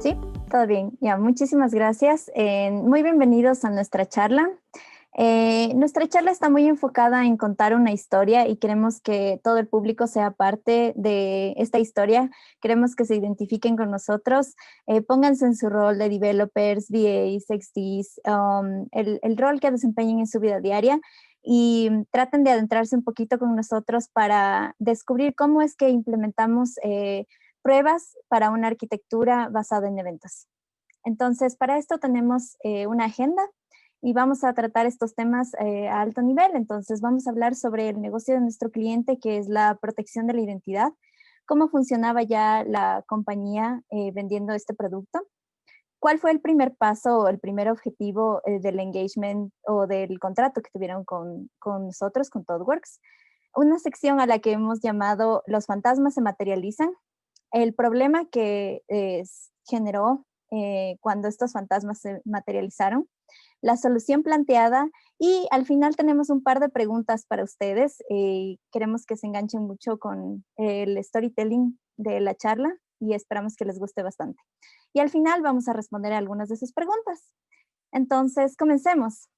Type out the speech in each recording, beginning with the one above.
Sí, todo bien. Ya, muchísimas gracias. Muy bienvenidos a nuestra charla. Nuestra charla está muy enfocada en contar una historia y queremos que todo el público sea parte de esta historia. Queremos que se identifiquen con nosotros, pónganse en su rol de developers, VAs, XDs, el rol que desempeñen en su vida diaria y traten de adentrarse un poquito con nosotros para descubrir cómo es que implementamos pruebas para una arquitectura basada en eventos. Entonces, para esto tenemos una agenda y vamos a tratar estos temas a alto nivel. Entonces, vamos a hablar sobre el negocio de nuestro cliente, que es la protección de la identidad, cómo funcionaba ya la compañía vendiendo este producto, cuál fue el primer paso o el primer objetivo del engagement o del contrato que tuvieron con nosotros, con ThoughtWorks, una sección a la que hemos llamado Los fantasmas se materializan, el problema que generó cuando estos fantasmas se materializaron, la solución planteada y al final tenemos un par de preguntas para ustedes. Queremos que se enganchen mucho con el storytelling de la charla y esperamos que les guste bastante. Y al final vamos a responder a algunas de sus preguntas. Entonces, comencemos.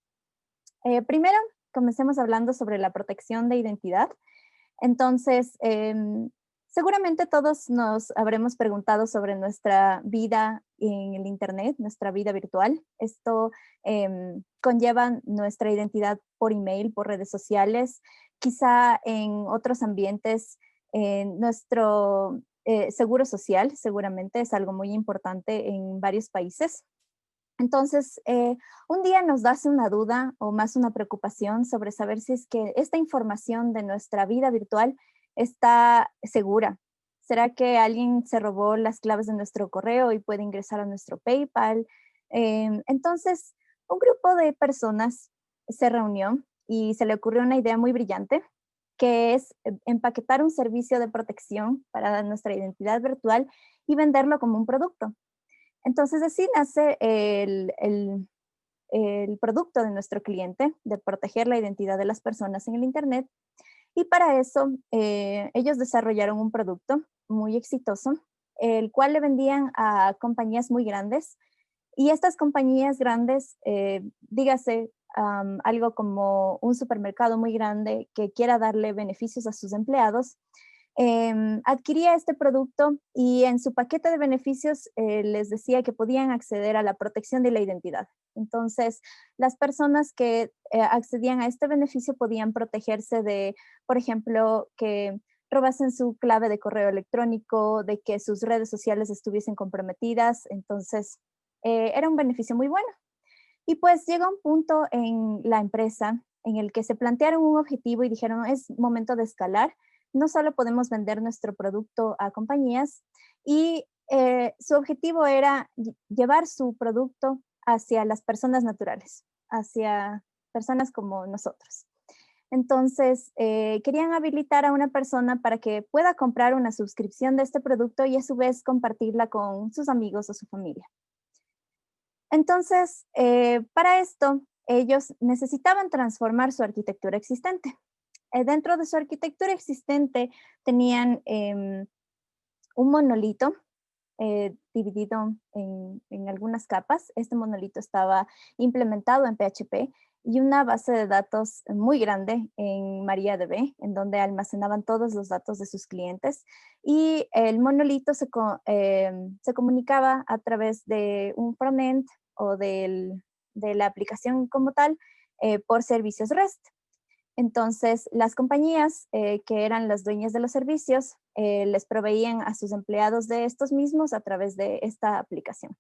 Primero, comencemos hablando sobre la protección de identidad. Entonces, seguramente todos nos habremos preguntado sobre nuestra vida en el Internet, nuestra vida virtual. Esto conlleva nuestra identidad por email, por redes sociales, quizá en otros ambientes, nuestro seguro social seguramente es algo muy importante en varios países. Entonces, un día nos da una duda o más una preocupación sobre saber si es que esta información de nuestra vida virtual está segura. ¿Será que alguien se robó las claves de nuestro correo y puede ingresar a nuestro PayPal? Entonces, un grupo de personas se reunió y se le ocurrió una idea muy brillante, que es empaquetar un servicio de protección para nuestra identidad virtual y venderlo como un producto. Entonces, así nace el producto de nuestro cliente, de proteger la identidad de las personas en el Internet. Y para eso, ellos desarrollaron un producto muy exitoso, el cual le vendían a compañías muy grandes. Y estas compañías grandes, dígase, algo como un supermercado muy grande que quiera darle beneficios a sus empleados, adquiría este producto y en su paquete de beneficios les decía que podían acceder a la protección de la identidad. Entonces, las personas que accedían a este beneficio podían protegerse de, por ejemplo, que robasen su clave de correo electrónico, de que sus redes sociales estuviesen comprometidas. Entonces, era un beneficio muy bueno. Y pues llega un punto en la empresa en el que se plantearon un objetivo y dijeron, es momento de escalar. No solo podemos vender nuestro producto a compañías y su objetivo era llevar su producto hacia las personas naturales, hacia personas como nosotros. Entonces, querían habilitar a una persona para que pueda comprar una suscripción de este producto y a su vez compartirla con sus amigos o su familia. Entonces, para esto, ellos necesitaban transformar su arquitectura existente. Dentro de su arquitectura existente tenían un monolito dividido en algunas capas. Este monolito estaba implementado en PHP y una base de datos muy grande en MariaDB, en donde almacenaban todos los datos de sus clientes. Y el monolito se comunicaba a través de un frontend o de la aplicación como tal por servicios REST. Entonces, las compañías que eran las dueñas de los servicios les proveían a sus empleados de estos mismos a través de esta aplicación.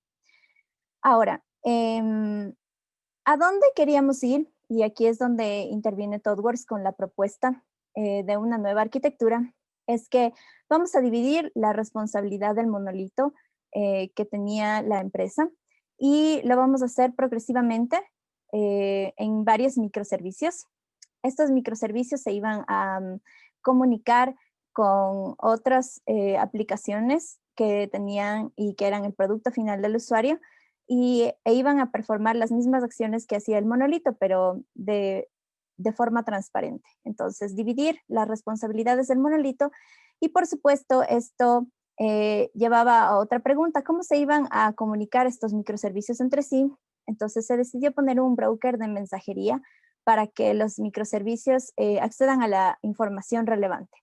Ahora, ¿a dónde queríamos ir? Y aquí es donde interviene ThoughtWorks con la propuesta de una nueva arquitectura. Es que vamos a dividir la responsabilidad del monolito que tenía la empresa y lo vamos a hacer progresivamente en varios microservicios. Estos microservicios se iban a comunicar con otras aplicaciones que tenían y que eran el producto final del usuario e iban a performar las mismas acciones que hacía el monolito, pero de forma transparente. Entonces, dividir las responsabilidades del monolito y, por supuesto, esto llevaba a otra pregunta: ¿cómo se iban a comunicar estos microservicios entre sí? Entonces se decidió poner un broker de mensajería para que los microservicios accedan a la información relevante.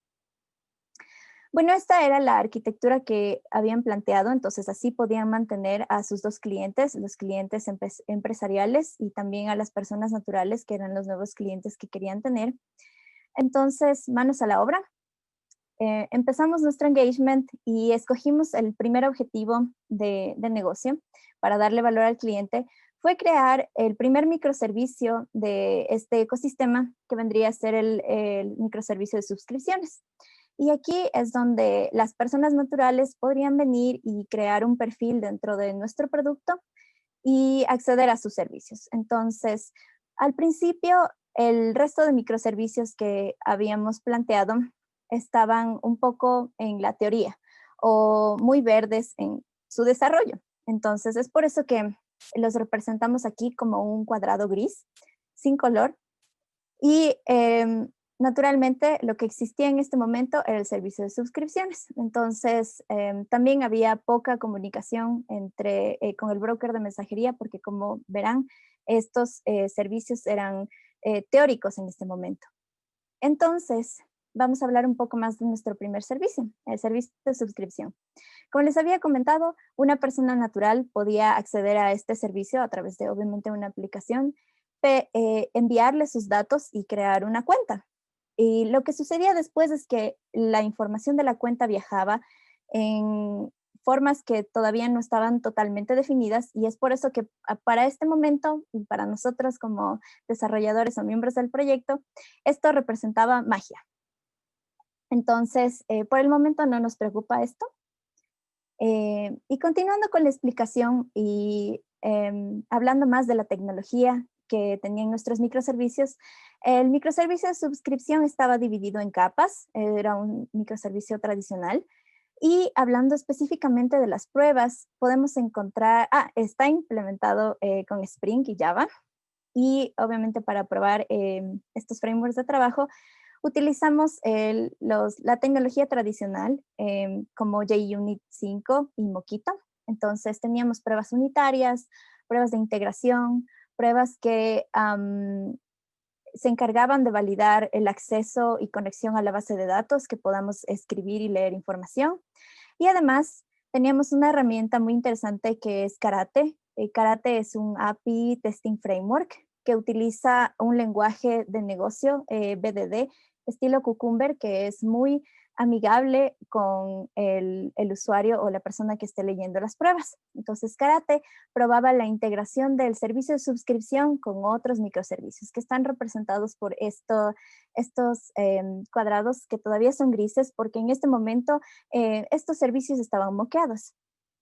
Bueno, esta era la arquitectura que habían planteado, entonces así podían mantener a sus dos clientes, los clientes empresariales y también a las personas naturales, que eran los nuevos clientes que querían tener. Entonces, manos a la obra. Empezamos nuestro engagement y escogimos el primer objetivo de negocio para darle valor al cliente. Fue crear el primer microservicio de este ecosistema, que vendría a ser el microservicio de suscripciones. Y aquí es donde las personas naturales podrían venir y crear un perfil dentro de nuestro producto y acceder a sus servicios. Entonces, al principio, el resto de microservicios que habíamos planteado estaban un poco en la teoría o muy verdes en su desarrollo. Entonces, es por eso que los representamos aquí como un cuadrado gris, sin color. Y naturalmente, lo que existía en este momento era el servicio de suscripciones. Entonces, también había poca comunicación con el broker de mensajería, porque como verán, estos servicios eran teóricos en este momento. Entonces, vamos a hablar un poco más de nuestro primer servicio, el servicio de suscripción. Como les había comentado, una persona natural podía acceder a este servicio a través de, obviamente, una aplicación, enviarle sus datos y crear una cuenta. Y lo que sucedía después es que la información de la cuenta viajaba en formas que todavía no estaban totalmente definidas, y es por eso que para este momento y para nosotros como desarrolladores o miembros del proyecto, esto representaba magia. Entonces, por el momento no nos preocupa esto. Y continuando con la explicación y hablando más de la tecnología que tenían nuestros microservicios, el microservicio de suscripción estaba dividido en capas, era un microservicio tradicional. Y hablando específicamente de las pruebas, podemos encontrar, está implementado con Spring y Java. Y obviamente para probar estos frameworks de trabajo, utilizamos la tecnología tradicional como JUnit 5 y Mockito. Entonces teníamos pruebas unitarias, pruebas de integración, pruebas que se encargaban de validar el acceso y conexión a la base de datos, que podamos escribir y leer información. Y además teníamos una herramienta muy interesante que es Karate. Karate es un API Testing Framework que utiliza un lenguaje de negocio, BDD, estilo Cucumber, que es muy amigable con el usuario o la persona que esté leyendo las pruebas. Entonces, Karate probaba la integración del servicio de suscripción con otros microservicios que están representados por estos cuadrados que todavía son grises, porque en este momento estos servicios estaban moqueados.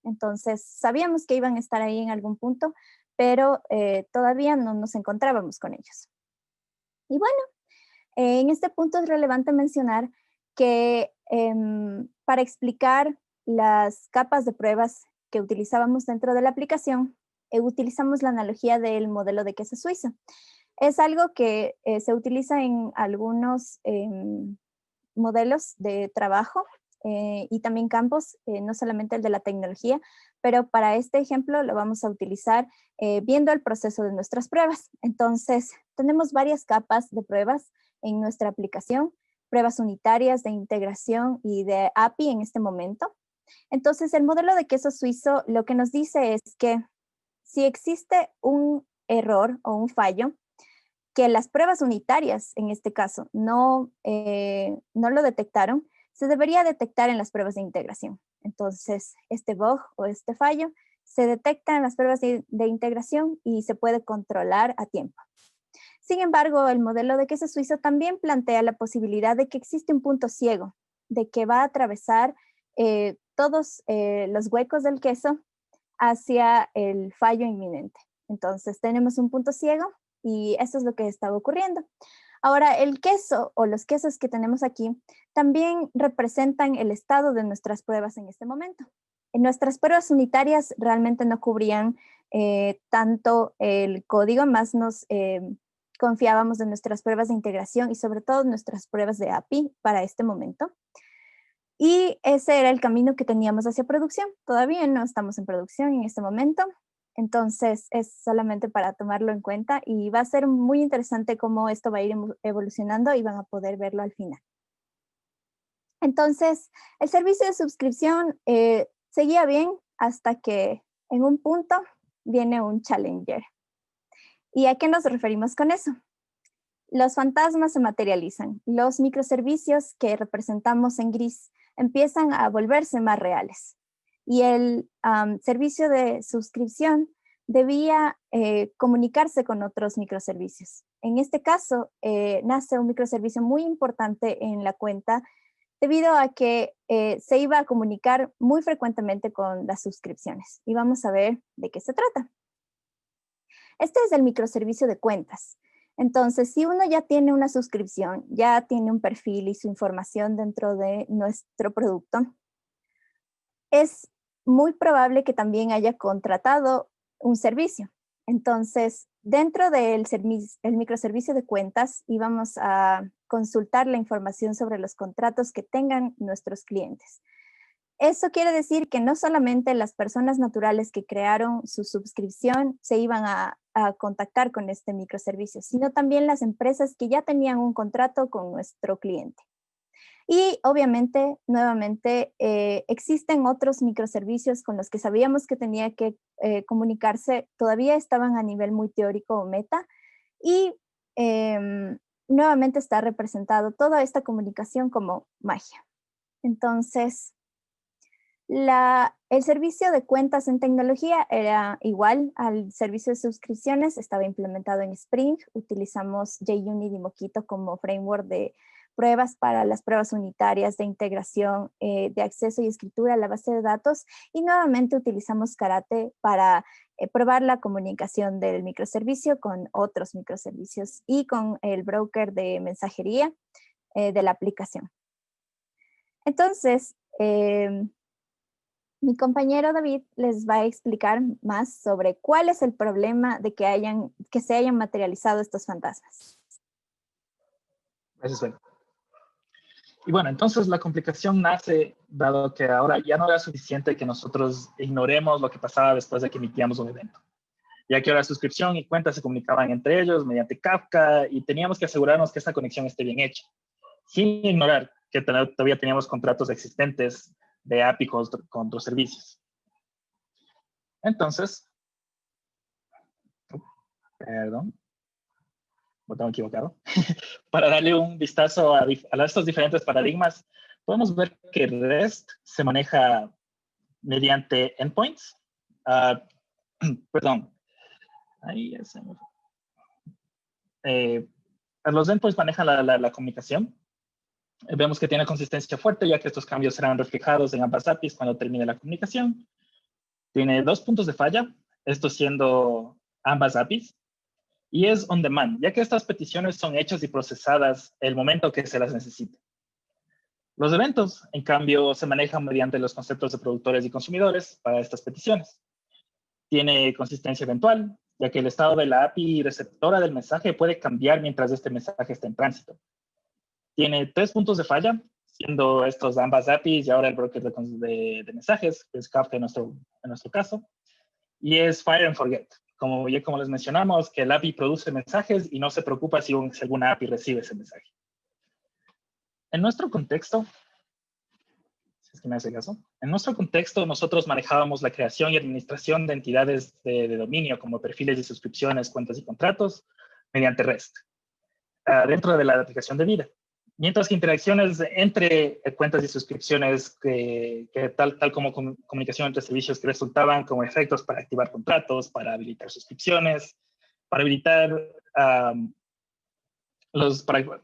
Entonces, sabíamos que iban a estar ahí en algún punto, pero todavía no nos encontrábamos con ellos. Y bueno, en este punto es relevante mencionar que para explicar las capas de pruebas que utilizábamos dentro de la aplicación, utilizamos la analogía del modelo de queso suizo. Es algo que se utiliza en algunos modelos de trabajo y también campos, no solamente el de la tecnología, pero para este ejemplo lo vamos a utilizar viendo el proceso de nuestras pruebas. Entonces, tenemos varias capas de pruebas en nuestra aplicación, pruebas unitarias de integración y de API en este momento. Entonces, el modelo de queso suizo lo que nos dice es que si existe un error o un fallo, que las pruebas unitarias, en este caso, no lo detectaron, se debería detectar en las pruebas de integración. Entonces, este bug o este fallo se detecta en las pruebas de integración y se puede controlar a tiempo. Sin embargo, el modelo de queso suizo también plantea la posibilidad de que existe un punto ciego, de que va a atravesar todos los huecos del queso hacia el fallo inminente. Entonces, tenemos un punto ciego y eso es lo que estaba ocurriendo. Ahora, el queso o los quesos que tenemos aquí también representan el estado de nuestras pruebas en este momento. En nuestras pruebas unitarias realmente no cubrían tanto el código, más nos confiábamos en nuestras pruebas de integración y sobre todo nuestras pruebas de API para este momento. Y ese era el camino que teníamos hacia producción. Todavía no estamos en producción en este momento, entonces es solamente para tomarlo en cuenta y va a ser muy interesante cómo esto va a ir evolucionando y van a poder verlo al final. Entonces, el servicio de suscripción seguía bien hasta que en un punto viene un challenger. ¿Y a qué nos referimos con eso? Los fantasmas se materializan. Los microservicios que representamos en gris empiezan a volverse más reales. Y el servicio de suscripción debía comunicarse con otros microservicios. En este caso, nace un microservicio muy importante en la cuenta debido a que se iba a comunicar muy frecuentemente con las suscripciones. Y vamos a ver de qué se trata. Este es el microservicio de cuentas. Entonces, si uno ya tiene una suscripción, ya tiene un perfil y su información dentro de nuestro producto, es muy probable que también haya contratado un servicio. Entonces, dentro del el microservicio de cuentas, íbamos a consultar la información sobre los contratos que tengan nuestros clientes. Eso quiere decir que no solamente las personas naturales que crearon su suscripción se iban a contactar con este microservicio, sino también las empresas que ya tenían un contrato con nuestro cliente. Y obviamente, nuevamente, existen otros microservicios con los que sabíamos que tenía que comunicarse, todavía estaban a nivel muy teórico o meta, y nuevamente está representado toda esta comunicación como magia. Entonces, el servicio de cuentas en tecnología era igual al servicio de suscripciones, estaba implementado en Spring, utilizamos JUnit y Mockito como framework de pruebas para las pruebas unitarias de integración de acceso y escritura a la base de datos y nuevamente utilizamos Karate para probar la comunicación del microservicio con otros microservicios y con el broker de mensajería de la aplicación. Entonces, mi compañero David les va a explicar más sobre cuál es el problema de que se hayan materializado estos fantasmas. Gracias, Ben. Y bueno, entonces la complicación nace dado que ahora ya no era suficiente que nosotros ignoremos lo que pasaba después de que emitíamos un evento, ya que ahora suscripción y cuenta se comunicaban entre ellos mediante Kafka y teníamos que asegurarnos que esta conexión esté bien hecha, sin ignorar que todavía teníamos contratos existentes de API con otros servicios. Entonces, perdón, botón equivocado. Para darle un vistazo a estos diferentes paradigmas, podemos ver que REST se maneja mediante endpoints. Perdón. Ahí ya se me fue. Los endpoints manejan la comunicación. Vemos que tiene consistencia fuerte, ya que estos cambios serán reflejados en ambas APIs cuando termine la comunicación. Tiene 2 puntos de falla, esto siendo ambas APIs. Y es on demand, ya que estas peticiones son hechas y procesadas el momento que se las necesite. Los eventos, en cambio, se manejan mediante los conceptos de productores y consumidores para estas peticiones. Tiene consistencia eventual, ya que el estado de la API receptora del mensaje puede cambiar mientras este mensaje está en tránsito. Tiene 3 puntos de falla, siendo estos ambas APIs y ahora el broker de mensajes, que es Kafka en nuestro caso. Y es fire and forget. Como les mencionamos, que el API produce mensajes y no se preocupa si alguna API recibe ese mensaje. En nuestro contexto, si es que me hace caso, en nuestro contexto nosotros manejábamos la creación y administración de entidades de dominio como perfiles de suscripciones, cuentas y contratos mediante REST dentro de la aplicación de vida. Mientras que interacciones entre cuentas y suscripciones tal como comunicación entre servicios que resultaban como efectos para activar contratos, para habilitar suscripciones, para habilitar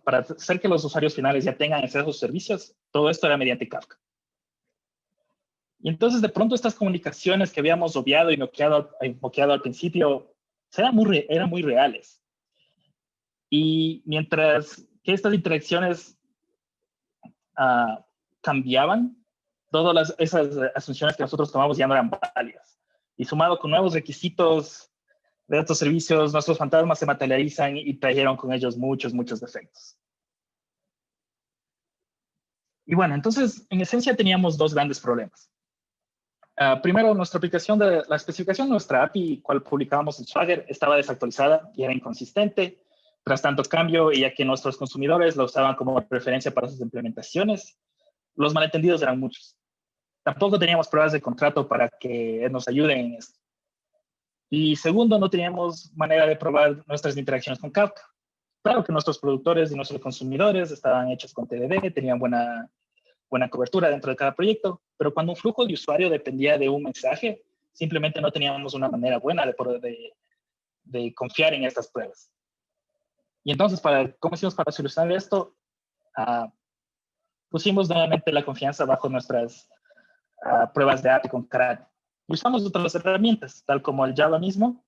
para hacer que los usuarios finales ya tengan acceso a sus servicios, todo esto era mediante Kafka. Y entonces de pronto estas comunicaciones que habíamos obviado y moqueado al principio eran muy reales. Y mientras que estas interacciones cambiaban, todas esas asunciones que nosotros tomamos ya no eran válidas. Y sumado con nuevos requisitos de estos servicios, nuestros fantasmas se materializan y trajeron con ellos muchos defectos. Y bueno, entonces, en esencia teníamos dos grandes problemas. Primero, nuestra aplicación de la especificación de nuestra API, cual publicábamos en Swagger, estaba desactualizada y era inconsistente. Tras tanto cambio, y ya que nuestros consumidores la usaban como referencia para sus implementaciones, los malentendidos eran muchos. Tampoco teníamos pruebas de contrato para que nos ayuden en esto. Y segundo, no teníamos manera de probar nuestras interacciones con Kafka. Claro que nuestros productores y nuestros consumidores estaban hechos con TDD, tenían buena cobertura dentro de cada proyecto, pero cuando un flujo de usuario dependía de un mensaje, simplemente no teníamos una manera buena de confiar en estas pruebas. Y entonces, ¿cómo hicimos para solucionar esto? Pusimos nuevamente la confianza bajo nuestras pruebas de API con Karate. Y usamos otras herramientas, tal como el Java mismo,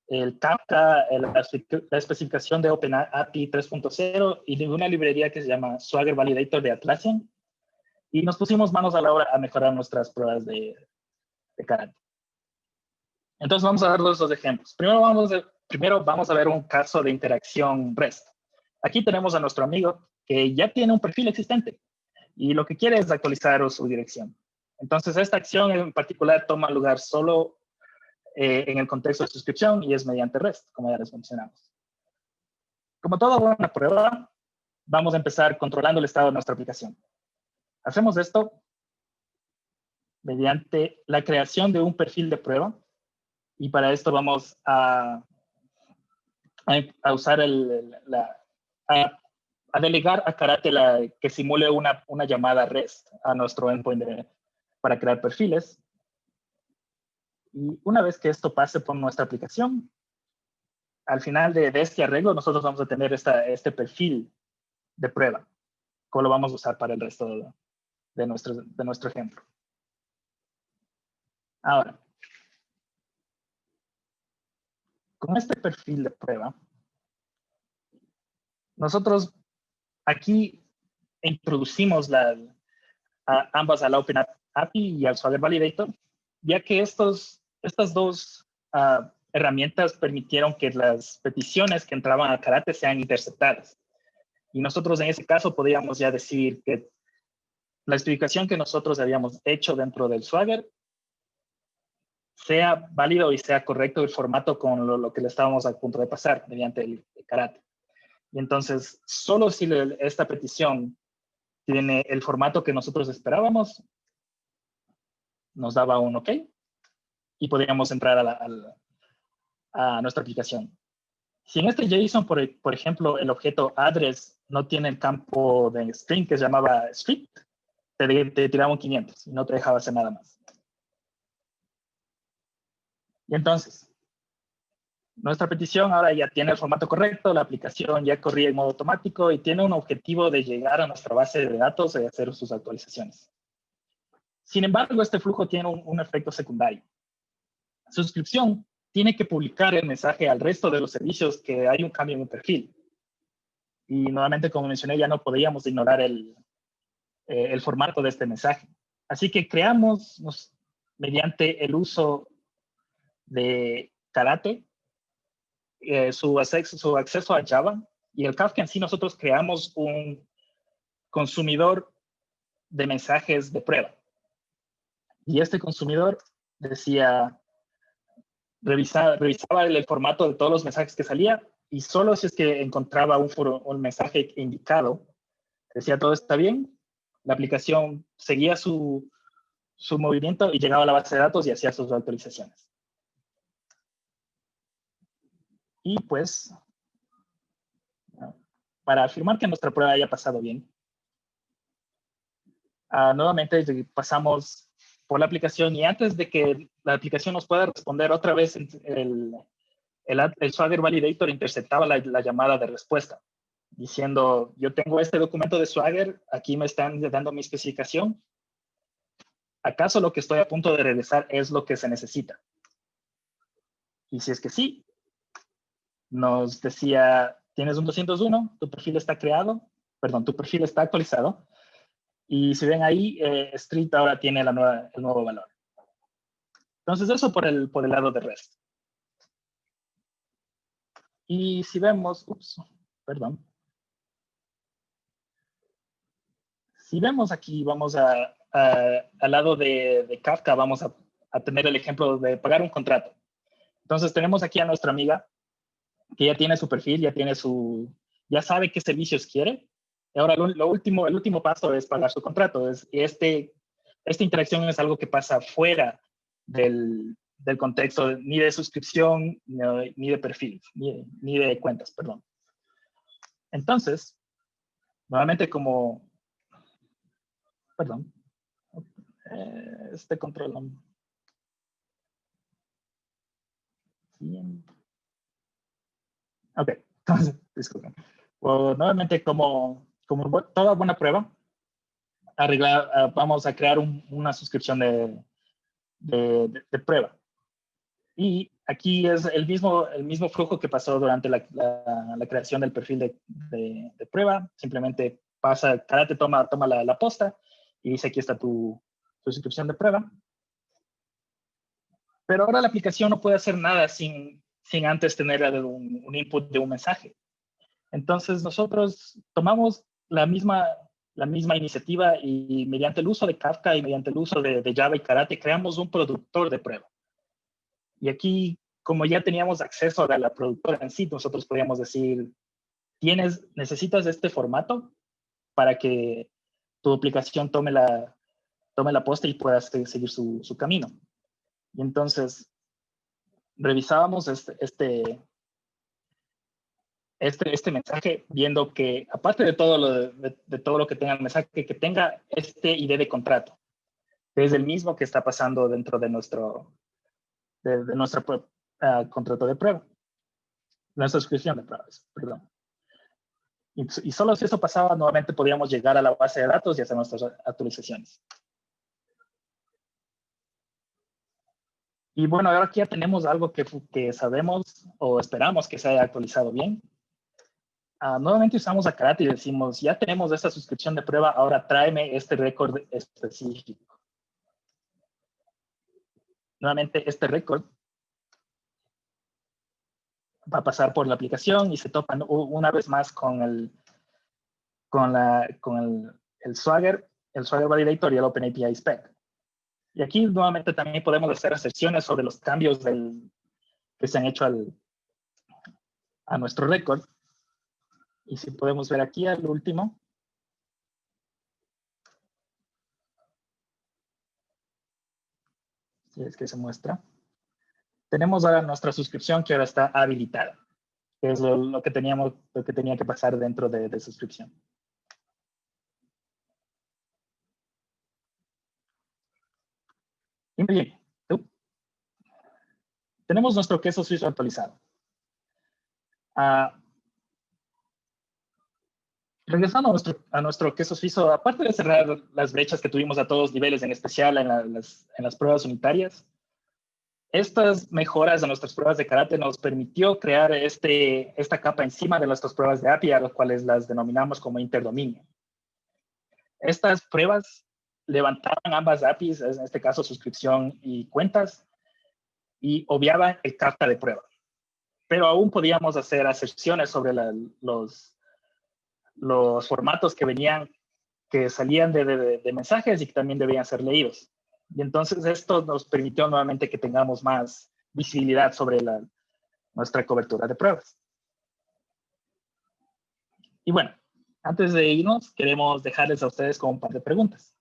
el Kafka, la especificación de OpenAPI 3.0 y de una librería que se llama Swagger Validator de Atlassian. Y nos pusimos manos a la obra a mejorar nuestras pruebas de Karate. Entonces vamos a dar dos ejemplos. Primero vamos a ver un caso de interacción REST. Aquí tenemos a nuestro amigo que ya tiene un perfil existente y lo que quiere es actualizar su dirección. Entonces esta acción en particular toma lugar solo en el contexto de suscripción y es mediante REST, como ya les mencionamos. Como toda buena prueba, vamos a empezar controlando el estado de nuestra aplicación. Hacemos esto mediante la creación de un perfil de prueba y para esto vamos a usar a delegar a Karate que simule una llamada REST a nuestro endpoint para crear perfiles. Y una vez que esto pase por nuestra aplicación, al final de este arreglo, nosotros vamos a tener este perfil de prueba, como lo vamos a usar para el resto de nuestro ejemplo. Ahora, con este perfil de prueba, nosotros aquí introducimos ambas a la OpenAPI y al Swagger Validator, ya que estas dos herramientas permitieron que las peticiones que entraban a Karate sean interceptadas. Y nosotros en ese caso podríamos ya decir que la especificación que nosotros habíamos hecho dentro del Swagger sea válido y sea correcto el formato con lo que le estábamos a punto de pasar mediante el Karate. Y entonces, solo si esta petición tiene el formato que nosotros esperábamos, nos daba un OK y podríamos entrar a nuestra aplicación. Si en este JSON, por ejemplo, el objeto address no tiene el campo de string que se llamaba street, te tiraba un 500 y no te dejaba hacer nada más. Y entonces, nuestra petición ahora ya tiene el formato correcto, la aplicación ya corría en modo automático y tiene un objetivo de llegar a nuestra base de datos y hacer sus actualizaciones. Sin embargo, este flujo tiene un efecto secundario. Suscripción tiene que publicar el mensaje al resto de los servicios que hay un cambio en un perfil. Y nuevamente, como mencioné, ya no podíamos ignorar el formato de este mensaje. Así que creamos, mediante el uso de Karate, su acceso a Java y el Kafka en sí, nosotros creamos un consumidor de mensajes de prueba. Y este consumidor revisaba el formato de todos los mensajes que salía y solo si es que encontraba un mensaje indicado, decía todo está bien, la aplicación seguía su movimiento y llegaba a la base de datos y hacía sus actualizaciones. Y pues, para afirmar que nuestra prueba haya pasado bien, nuevamente pasamos por la aplicación y antes de que la aplicación nos pueda responder otra vez, el Swagger Validator interceptaba la llamada de respuesta, diciendo, yo tengo este documento de Swagger, aquí me están dando mi especificación. ¿Acaso lo que estoy a punto de regresar es lo que se necesita? Y si es que sí, nos decía, tienes un 201, tu perfil está tu perfil está actualizado. Y si ven ahí, Street ahora tiene el nuevo valor. Entonces, eso por el lado de REST. Y si vemos, Si vemos aquí, vamos al lado de Kafka, vamos a tener el ejemplo de pagar un contrato. Entonces tenemos aquí a nuestra amiga que ya tiene su perfil, ya sabe qué servicios quiere. Y ahora el último paso es pagar su contrato. Esta interacción es algo que pasa fuera del contexto ni de suscripción, ni de perfil, ni de cuentas, perdón. Entonces, nuevamente perdón, este control. Ok, entonces, disculpen. Well, nuevamente, como toda buena prueba, vamos a crear una suscripción de prueba. Y aquí es el mismo flujo que pasó durante la creación del perfil de prueba. Simplemente Karate toma la posta y dice aquí está tu suscripción de prueba. Pero ahora la aplicación no puede hacer nada sin antes tener un input de un mensaje. Entonces nosotros tomamos la misma iniciativa y mediante el uso de Kafka y mediante el uso de Java y Karate creamos un productor de prueba. Y aquí, como ya teníamos acceso a la productora en sí, nosotros podíamos decir, necesitas este formato para que tu aplicación tome la posta y puedas seguir su camino. Y entonces revisábamos este mensaje, viendo que aparte de todo lo que tenga el mensaje, que tenga este ID de contrato, que es el mismo que está pasando dentro de nuestro contrato de prueba, nuestra suscripción de pruebas, perdón. Y solo si eso pasaba, nuevamente podíamos llegar a la base de datos y hacer nuestras actualizaciones. Y bueno, ahora aquí ya tenemos algo que sabemos o esperamos que se haya actualizado bien. Nuevamente usamos a Karate y decimos, ya tenemos esta suscripción de prueba, ahora tráeme este récord específico. Nuevamente este récord va a pasar por la aplicación y se topan una vez más con el Swagger Validator y el OpenAPI Spec. Y aquí nuevamente también podemos hacer excepciones sobre los cambios que se han hecho a nuestro récord. Y si podemos ver aquí al último. Si es que se muestra. Tenemos ahora nuestra suscripción que ahora está habilitada, que es lo que tenía que pasar dentro de suscripción. Y muy bien, tenemos nuestro queso suizo actualizado. Regresando a nuestro queso suizo, aparte de cerrar las brechas que tuvimos a todos niveles, en especial en las pruebas unitarias, estas mejoras de nuestras pruebas de Karate nos permitió crear esta capa encima de nuestras pruebas de API, a las cuales las denominamos como interdominio. Estas pruebas levantaban ambas APIs, en este caso suscripción y cuentas, y obviaban el Kafka de prueba. Pero aún podíamos hacer aserciones sobre los formatos que salían de mensajes y que también debían ser leídos. Y entonces esto nos permitió nuevamente que tengamos más visibilidad sobre nuestra cobertura de pruebas. Y bueno, antes de irnos, queremos dejarles a ustedes con un par de preguntas.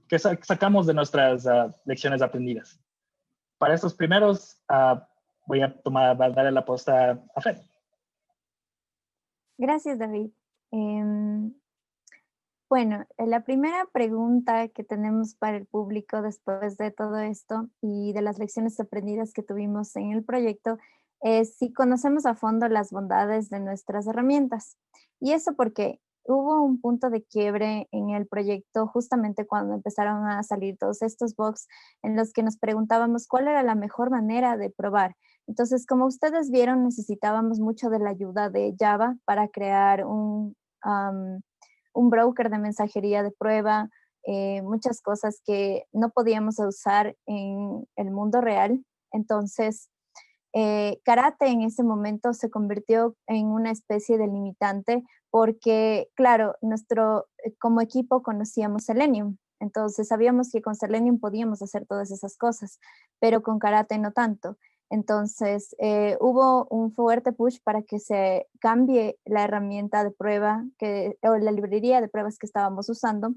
¿Qué sacamos de nuestras lecciones aprendidas? Para estos primeros, voy a darle la posta a Fer. Gracias, David. Bueno, la primera pregunta que tenemos para el público después de todo esto y de las lecciones aprendidas que tuvimos en el proyecto es si conocemos a fondo las bondades de nuestras herramientas. Y eso porque hubo un punto de quiebre en el proyecto justamente cuando empezaron a salir todos estos bugs en los que nos preguntábamos cuál era la mejor manera de probar. Entonces, como ustedes vieron, necesitábamos mucho de la ayuda de Java para crear un broker de mensajería de prueba, muchas cosas que no podíamos usar en el mundo real. Entonces, Karate en ese momento se convirtió en una especie de limitante porque, claro, como equipo conocíamos Selenium, entonces sabíamos que con Selenium podíamos hacer todas esas cosas, pero con Karate no tanto. Entonces, hubo un fuerte push para que se cambie la herramienta de prueba o la librería de pruebas que estábamos usando,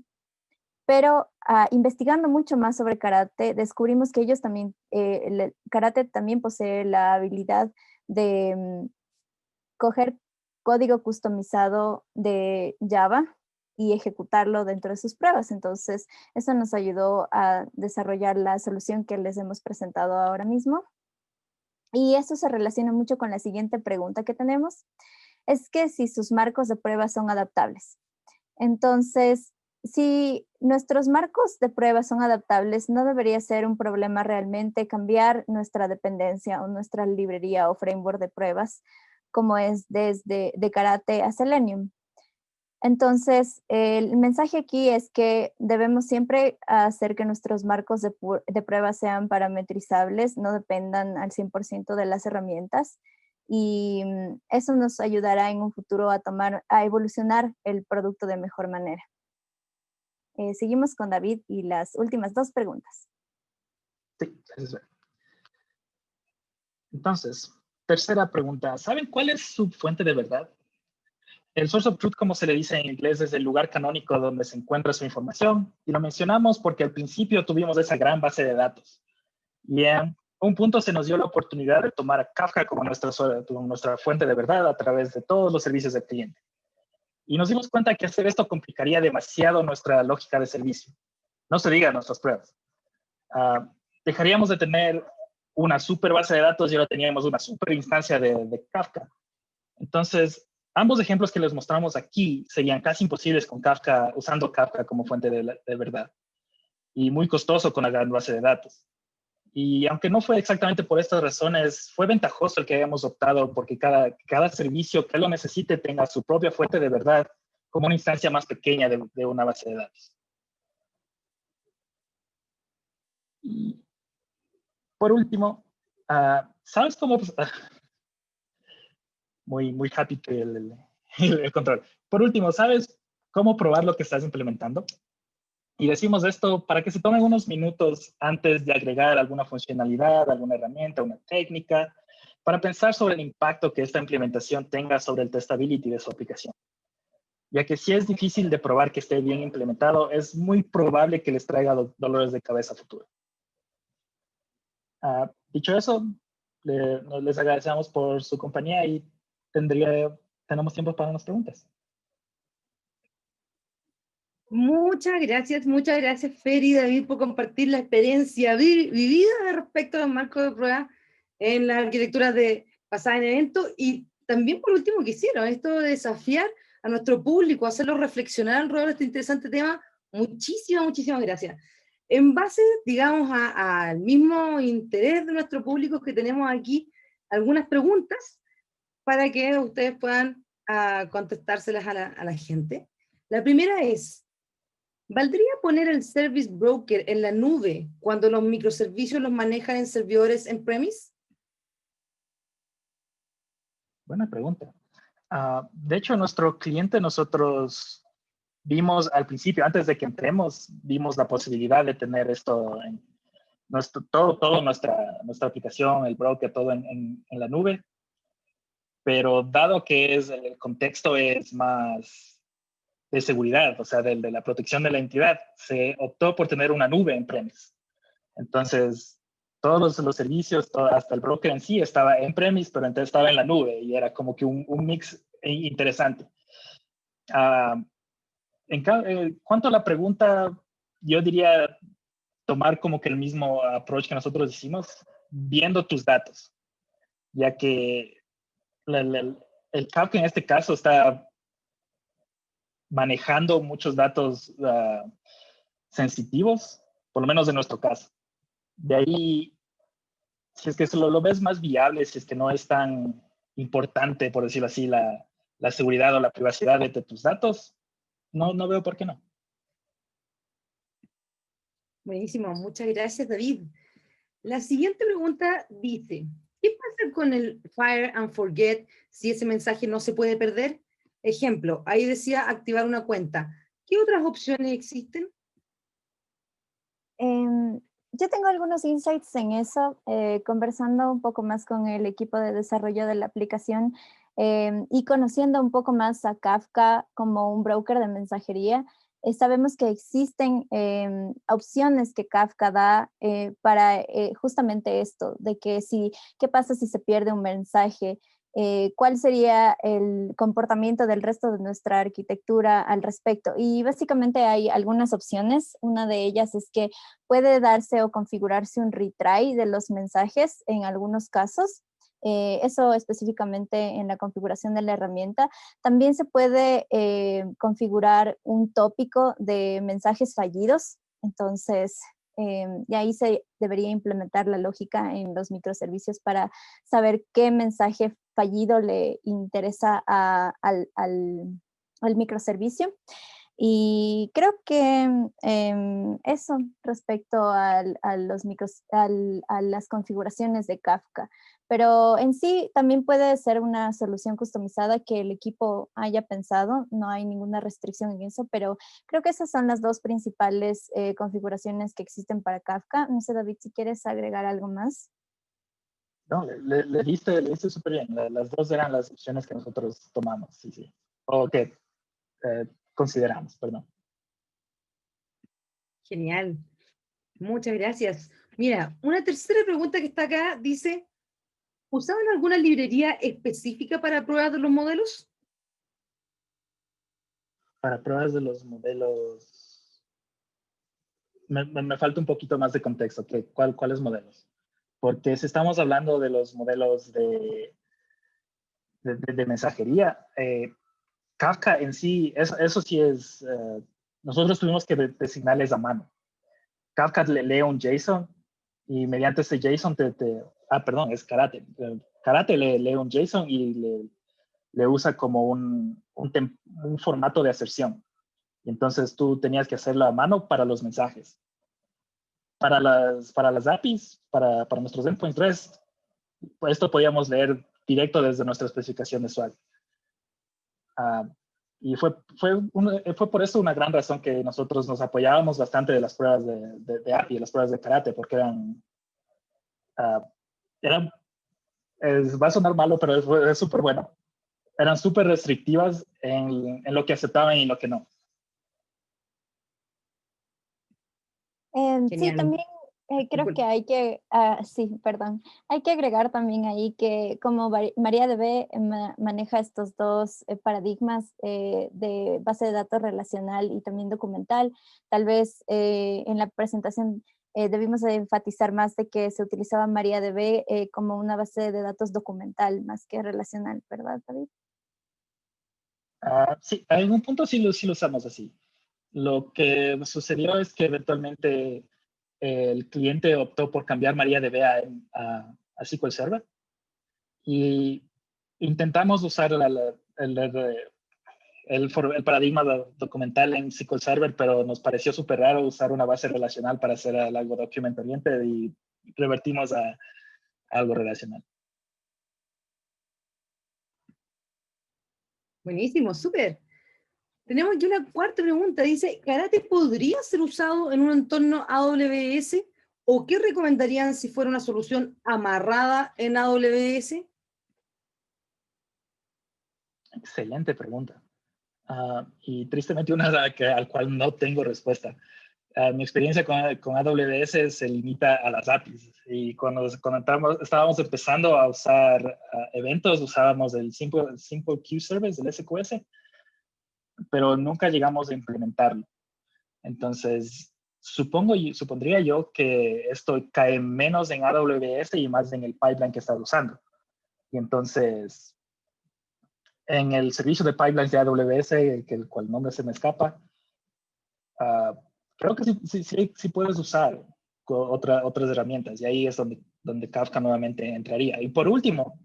pero investigando mucho más sobre Karate, descubrimos que ellos también, Karate también posee la habilidad de coger código customizado de Java y ejecutarlo dentro de sus pruebas. Entonces, eso nos ayudó a desarrollar la solución que les hemos presentado ahora mismo. Y eso se relaciona mucho con la siguiente pregunta que tenemos, es que si sus marcos de prueba son adaptables. Entonces, si nuestros marcos de prueba son adaptables, no debería ser un problema realmente cambiar nuestra dependencia o nuestra librería o framework de pruebas, como es desde de Karate a Selenium. Entonces, el mensaje aquí es que debemos siempre hacer que nuestros marcos de prueba sean parametrizables, no dependan al 100% de las herramientas. Y eso nos ayudará en un futuro a evolucionar el producto de mejor manera. Seguimos con David y las últimas 2 preguntas. Sí, eso es. Entonces, tercera pregunta. ¿Saben cuál es su fuente de verdad? El source of truth, como se le dice en inglés, es el lugar canónico donde se encuentra su información. Y lo mencionamos porque al principio tuvimos esa gran base de datos. Y en un punto se nos dio la oportunidad de tomar a Kafka como nuestra fuente de verdad a través de todos los servicios del cliente. Y nos dimos cuenta que hacer esto complicaría demasiado nuestra lógica de servicio. No se diga nuestras pruebas. Dejaríamos de tener una super base de datos y ahora teníamos una super instancia de Kafka. Entonces, ambos ejemplos que les mostramos aquí serían casi imposibles con Kafka, usando Kafka como fuente de verdad. Y muy costoso con la gran base de datos. Y aunque no fue exactamente por estas razones, fue ventajoso el que hayamos optado porque cada servicio que lo necesite tenga su propia fuente de verdad como una instancia más pequeña de una base de datos. Y por último, ¿sabes cómo? Muy happy que el control. Por último, ¿sabes cómo probar lo que estás implementando? Y decimos esto para que se tomen unos minutos antes de agregar alguna funcionalidad, alguna herramienta, una técnica, para pensar sobre el impacto que esta implementación tenga sobre el testability de su aplicación. Ya que si es difícil de probar que esté bien implementado, es muy probable que les traiga dolores de cabeza futuro. Dicho eso, les agradecemos por su compañía y tenemos tiempo para unas preguntas. Muchas gracias Fer y David por compartir la experiencia vivida respecto a los marcos de prueba en la arquitectura basada en eventos, y también por último que hicieron esto de desafiar a nuestro público, hacerlo reflexionar alrededor de este interesante tema. Muchísimas gracias. En base, digamos, al mismo interés de nuestro público que tenemos aquí, algunas preguntas para que ustedes puedan contestárselas a la gente. La primera es, ¿valdría poner el Service Broker en la nube cuando los microservicios los manejan en servidores on-premise? Buena pregunta. De hecho, nuestro cliente, nosotros vimos al principio, antes de que entremos, vimos la posibilidad de tener esto en toda nuestra aplicación, el broker, todo en la nube. Pero dado que el contexto es más de seguridad, o sea, de la protección de la entidad, se optó por tener una nube en premise. Entonces, todos los servicios, hasta el broker en sí estaba en premise, pero entonces estaba en la nube y era como que un mix interesante. En cuanto a la pregunta, yo diría tomar como que el mismo approach que nosotros hicimos, viendo tus datos, ya que el Kafka en este caso está manejando muchos datos sensitivos, por lo menos en nuestro caso. De ahí, si es que lo ves más viable, si es que no es tan importante, por decirlo así, la seguridad o la privacidad de tus datos, no veo por qué no. Buenísimo, muchas gracias, David. La siguiente pregunta dice, ¿qué pasa con el Fire and Forget si ese mensaje no se puede perder? Ejemplo, ahí decía activar una cuenta. ¿Qué otras opciones existen? Yo tengo algunos insights en eso, conversando un poco más con el equipo de desarrollo de la aplicación y conociendo un poco más a Kafka como un broker de mensajería. Sabemos que existen opciones que Kafka da para justamente esto, de que qué pasa si se pierde un mensaje, cuál sería el comportamiento del resto de nuestra arquitectura al respecto. Y básicamente hay algunas opciones. Una de ellas es que puede darse o configurarse un retry de los mensajes en algunos casos. Eso específicamente en la configuración de la herramienta. También se puede configurar un tópico de mensajes fallidos. Entonces, y ahí se debería implementar la lógica en los microservicios para saber qué mensaje fallido le interesa al microservicio. Y creo que eso respecto a las configuraciones de Kafka. Pero en sí también puede ser una solución customizada que el equipo haya pensado. No hay ninguna restricción en eso, pero creo que esas son las dos principales configuraciones que existen para Kafka. No sé, David, si quieres agregar algo más. No, le diste súper bien. Las dos eran las opciones que nosotros tomamos, sí, sí. O que consideramos, perdón. Genial. Muchas gracias. Mira, una tercera pregunta que está acá dice, ¿usaban alguna librería específica para pruebas de los modelos? Para pruebas de los modelos, me falta un poquito más de contexto. ¿Cuáles modelos? Porque si estamos hablando de los modelos de mensajería, Kafka en sí, eso sí es, nosotros tuvimos que designarles a mano. Kafka le lee un JSON y mediante ese JSON perdón, es Karate. Karate lee un JSON y le usa como un formato de aserción. Y entonces tú tenías que hacerlo a mano para los mensajes. Para las APIs, para nuestros endpoints REST, pues esto podíamos leer directo desde nuestra especificación de Swag. Y fue por eso una gran razón que nosotros nos apoyábamos bastante de las pruebas de API, de las pruebas de Karate, porque va a sonar malo, pero es súper bueno. Eran súper restrictivas en lo que aceptaban y lo que no. Sí, también creo que hay que, perdón, hay que agregar también ahí que como MariaDB maneja estos dos paradigmas de base de datos relacional y también documental, tal vez en la presentación debimos de enfatizar más de que se utilizaba MariaDB como una base de datos documental más que relacional, ¿verdad, David? Sí, en algún punto sí lo usamos así. Lo que sucedió es que eventualmente el cliente optó por cambiar MariaDB a SQL Server y intentamos usar el paradigma documental en SQL Server, pero nos pareció súper raro usar una base relacional para hacer algo document oriented y revertimos a algo relacional. Buenísimo, súper. Tenemos aquí una cuarta pregunta. Dice, ¿Karate podría ser usado en un entorno AWS? ¿O qué recomendarían si fuera una solución amarrada en AWS? Excelente pregunta. Y tristemente una al cual no tengo respuesta. Mi experiencia con AWS se limita a las APIs. Y cuando estábamos empezando a usar eventos, usábamos el Simple Queue Service, el SQS, pero nunca llegamos a implementarlo. Entonces, supondría yo que esto cae menos en AWS y más en el pipeline que estás usando. Y entonces, en el servicio de pipelines de AWS, el cual nombre se me escapa, creo que sí puedes usar otras herramientas y ahí es donde Kafka nuevamente entraría. Y por último,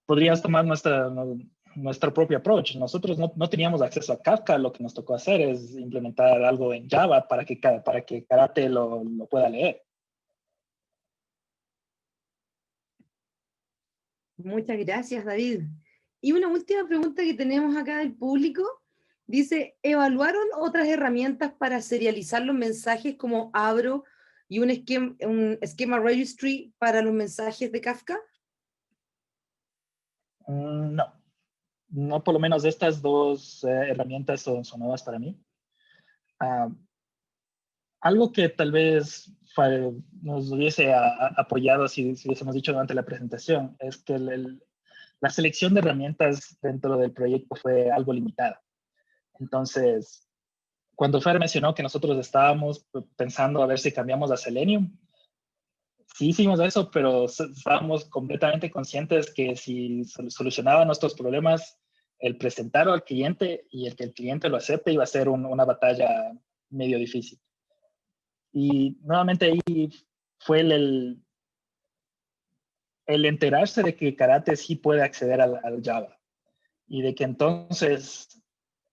podrías tomar nuestro propio approach. Nosotros no teníamos acceso a Kafka, lo que nos tocó hacer es implementar algo en Java para que Karate lo pueda leer. Muchas gracias, David. Y una última pregunta que tenemos acá del público. Dice, ¿evaluaron otras herramientas para serializar los mensajes como Abro y un esquema registry para los mensajes de Kafka? No, no, por lo menos estas dos herramientas son nuevas para mí. Algo que tal vez nos hubiese apoyado si hubiésemos dicho durante la presentación es que la selección de herramientas dentro del proyecto fue algo limitada. Entonces, cuando Fer mencionó que nosotros estábamos pensando a ver si cambiamos a Selenium, sí hicimos eso, pero estábamos completamente conscientes que si solucionaba nuestros problemas, el presentarlo al cliente y el que el cliente lo acepte iba a ser una batalla medio difícil. Y nuevamente ahí fue el enterarse de que Karate sí puede acceder al Java y de que entonces,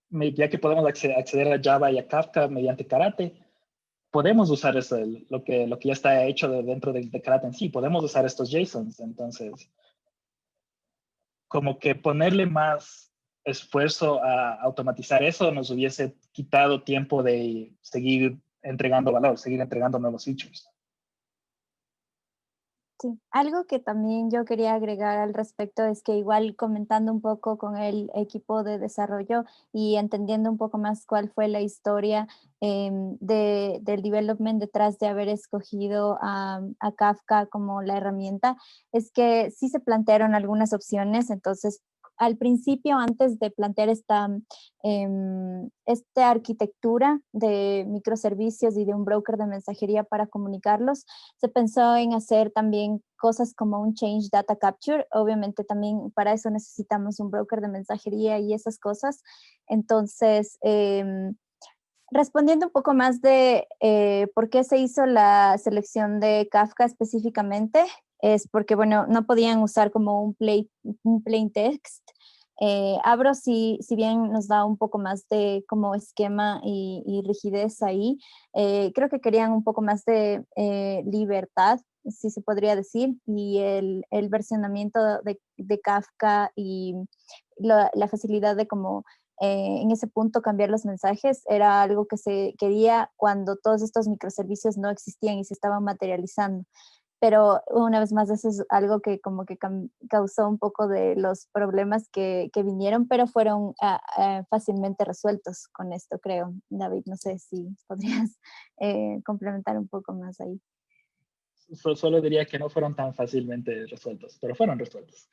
ya que podemos acceder a Java y a Kafka mediante Karate, podemos usar eso, lo que ya está hecho dentro de Karate en sí, podemos usar estos JSONs. Entonces, como que ponerle más esfuerzo a automatizar eso nos hubiese quitado tiempo de seguir entregando valor, seguir entregando nuevos features. Sí, algo que también yo quería agregar al respecto es que igual comentando un poco con el equipo de desarrollo y entendiendo un poco más cuál fue la historia del development detrás de haber escogido a Kafka como la herramienta, es que sí se plantearon algunas opciones. Entonces, al principio, antes de plantear esta arquitectura de microservicios y de un broker de mensajería para comunicarlos, se pensó en hacer también cosas como un Change Data Capture. Obviamente también para eso necesitamos un broker de mensajería y esas cosas. Entonces, respondiendo un poco más de por qué se hizo la selección de Kafka específicamente, es porque, bueno, no podían usar como un plain text. Abro, si bien nos da un poco más de como esquema y rigidez ahí, creo que querían un poco más de libertad, si se podría decir, y el versionamiento de Kafka y la facilidad de como en ese punto cambiar los mensajes era algo que se quería cuando todos estos microservicios no existían y se estaban materializando. Pero una vez más, eso es algo que como que causó un poco de los problemas que vinieron, pero fueron fácilmente resueltos con esto, creo. David, no sé si podrías complementar un poco más ahí. Solo diría que no fueron tan fácilmente resueltos, pero fueron resueltos.